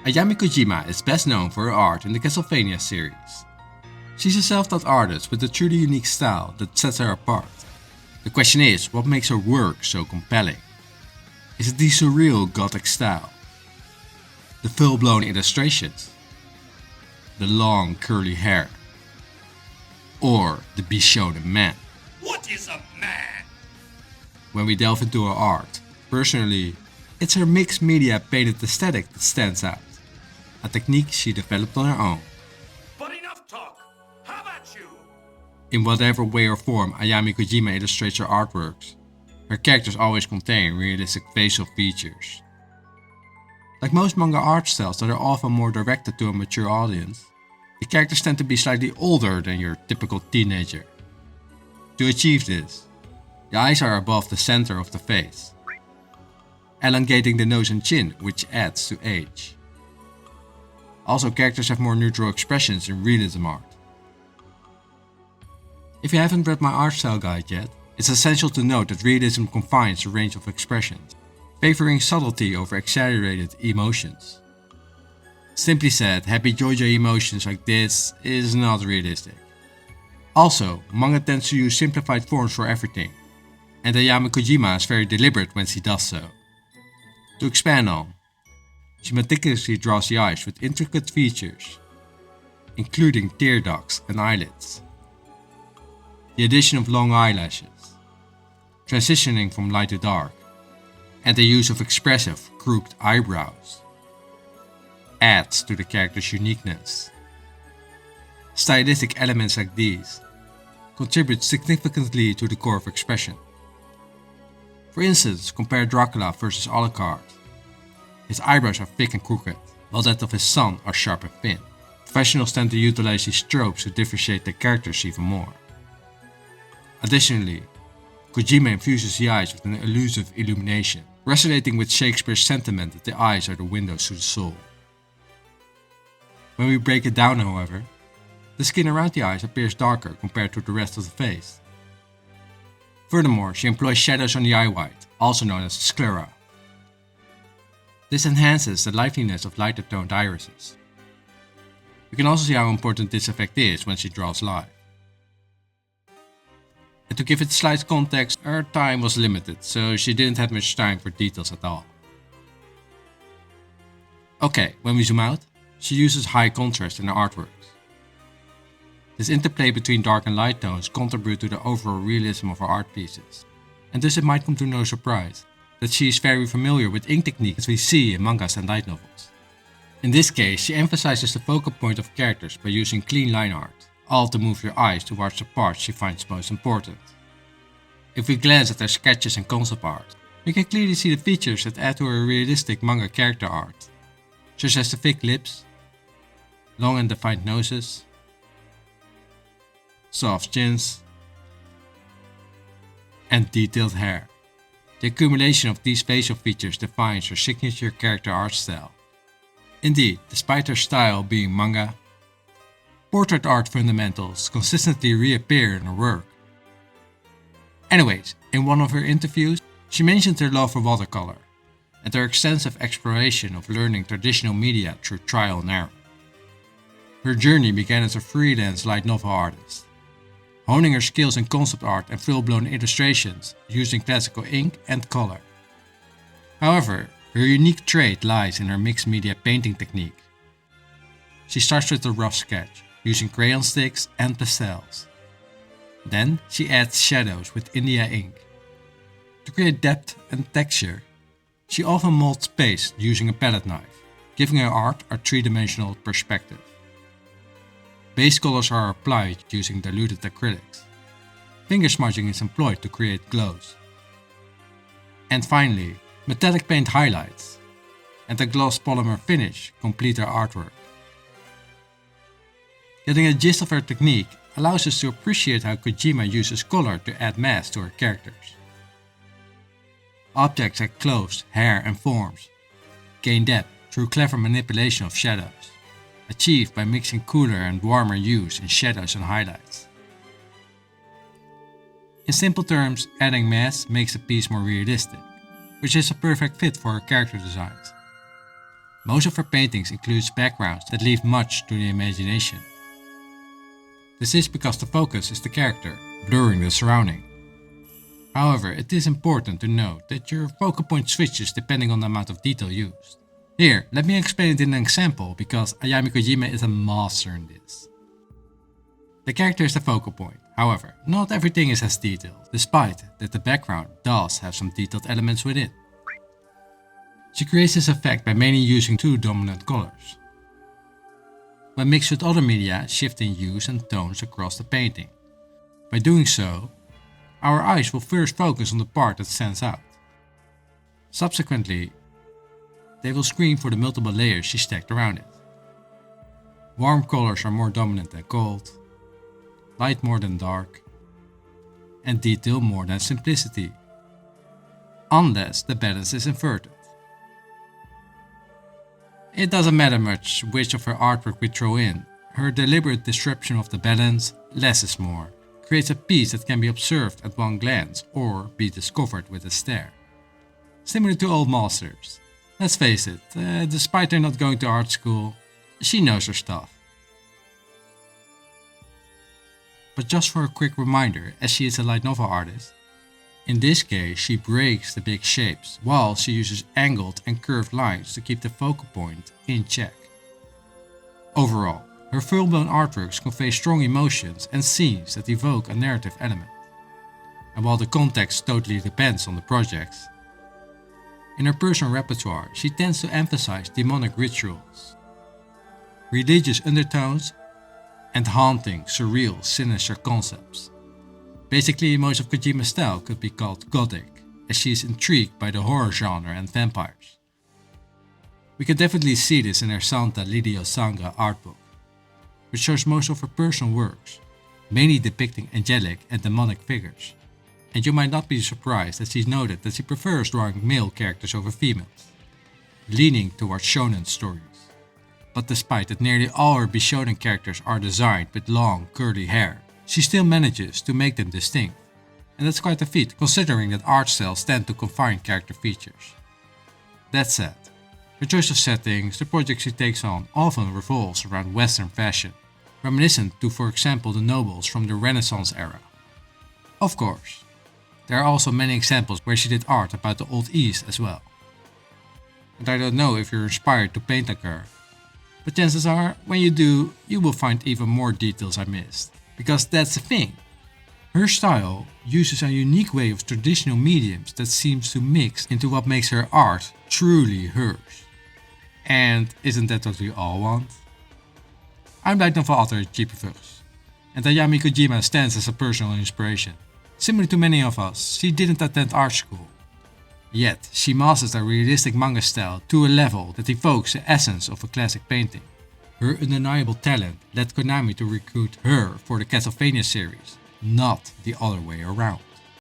Ayami Kojima is best known for her art in the Castlevania series. She's a self-taught artist with a truly unique style that sets her apart. The question is, what makes her work so compelling? Is it the surreal gothic style? The full-blown illustrations? The long curly hair? Or the Bishonen man? What is a man? When we delve into her art, personally, it's her mixed media painted aesthetic that stands out. A technique she developed on her own. But enough talk. How about you? In whatever way or form Ayami Kojima illustrates her artworks, her characters always contain realistic facial features. Like most manga art styles that are often more directed to a mature audience, the characters tend to be slightly older than your typical teenager. To achieve this, the eyes are above the center of the face, elongating the nose and chin, which adds to age. Also, characters have more neutral expressions in realism art. If you haven't read my art style guide yet, it's essential to note that realism confines the range of expressions, favoring subtlety over exaggerated emotions. Simply said, happy joy emotions like this is not realistic. Also, manga tends to use simplified forms for everything, and Ayami Kojima is very deliberate when she does so. To expand on, she meticulously draws the eyes with intricate features, including tear ducts and eyelids, the addition of long eyelashes, transitioning from light to dark, and the use of expressive, crooked eyebrows adds to the character's uniqueness. Stylistic elements like these contribute significantly to the core of expression. For instance, compare Dracula versus Alucard. His eyebrows are thick and crooked, while that of his son are sharp and thin. Professionals tend to utilize these tropes to differentiate their characters even more. Additionally, Kojima infuses the eyes with an elusive illumination, resonating with Shakespeare's sentiment that the eyes are the windows to the soul. When we break it down, however, the skin around the eyes appears darker compared to the rest of the face. Furthermore, she employs shadows on the eye white, also known as sclera. This enhances the liveliness of lighter toned irises. You can also see how important this effect is when she draws live. And to give it slight context, her time was limited, so she didn't have much time for details at all. Okay, when we zoom out, she uses high contrast in her artworks. This interplay between dark and light tones contribute to the overall realism of her art pieces. And thus it might come to no surprise that she is very familiar with ink techniques we see in mangas and light novels. In this case, she emphasizes the focal point of characters by using clean line art, all to move your eyes towards the parts she finds most important. If we glance at her sketches and concept art, we can clearly see the features that add to her realistic manga character art, such as the thick lips, long and defined noses, soft chins, and detailed hair. The accumulation of these facial features defines her signature character art style. Indeed, despite her style being manga, portrait art fundamentals consistently reappear in her work. Anyways, in one of her interviews, she mentioned her love for watercolor and her extensive exploration of learning traditional media through trial and error. Her journey began as a freelance light novel artist, honing her skills in concept art and full-blown illustrations using classical ink and color. However, her unique trait lies in her mixed media painting technique. She starts with a rough sketch, using crayon sticks and pastels. Then she adds shadows with India ink. To create depth and texture, she often molds paste using a palette knife, giving her art a three-dimensional perspective. Base colors are applied using diluted acrylics. Finger smudging is employed to create glows. And finally, metallic paint highlights and a gloss polymer finish complete her artwork. Getting a gist of her technique allows us to appreciate how Kojima uses color to add mass to her characters. Objects like clothes, hair and forms gain depth through clever manipulation of shadows, achieved by mixing cooler and warmer hues in shadows and highlights. In simple terms, adding mass makes the piece more realistic, which is a perfect fit for her character designs. Most of her paintings include backgrounds that leave much to the imagination. This is because the focus is the character, blurring the surrounding. However, it is important to note that your focal point switches depending on the amount of detail used. Here, let me explain it in an example because Ayami Kojima is a master in this. The character is the focal point, however, not everything is as detailed, despite that the background does have some detailed elements within. She creates this effect by mainly using two dominant colors. When mixed with other media, shifting hues and tones across the painting. By doing so, our eyes will first focus on the part that stands out. Subsequently, they will screen for the multiple layers she stacked around it. Warm colors are more dominant than cold, light more than dark, and detail more than simplicity, unless the balance is inverted. It doesn't matter much which of her artwork we throw in, her deliberate description of the balance, less is more, creates a piece that can be observed at one glance or be discovered with a stare. Similar to old masters. Let's face it, despite her not going to art school, she knows her stuff. But just for a quick reminder, as she is a light novel artist, in this case she breaks the big shapes, while she uses angled and curved lines to keep the focal point in check. Overall, her full-blown artworks convey strong emotions and scenes that evoke a narrative element. And while the context totally depends on the projects, in her personal repertoire she tends to emphasize demonic rituals, religious undertones, and haunting, surreal, sinister concepts. Basically, most of Kojima's style could be called gothic, as she is intrigued by the horror genre and vampires. We can definitely see this in her Santa Lidio Sanga art book, which shows most of her personal works, mainly depicting angelic and demonic figures. And you might not be surprised that she's noted that she prefers drawing male characters over females, leaning towards shonen stories. But despite that nearly all her Bishonen characters are designed with long, curly hair, she still manages to make them distinct. And that's quite a feat considering that art styles tend to confine character features. That said, her choice of settings, the projects she takes on, often revolves around Western fashion, reminiscent to for example the nobles from the Renaissance era. Of course, there are also many examples where she did art about the Old East as well. And I don't know if you're inspired to paint like her, but chances are, when you do, you will find even more details I missed. Because that's the thing. Her style uses a unique way of traditional mediums that seems to mix into what makes her art truly hers. And isn't that what we all want? I'm light novel author J.P. Vugs, and Ayami Kojima stands as a personal inspiration. Similar to many of us, she didn't attend art school. Yet, she masters a realistic manga style to a level that evokes the essence of a classic painting. Her undeniable talent led Konami to recruit her for the Castlevania series, not the other way around.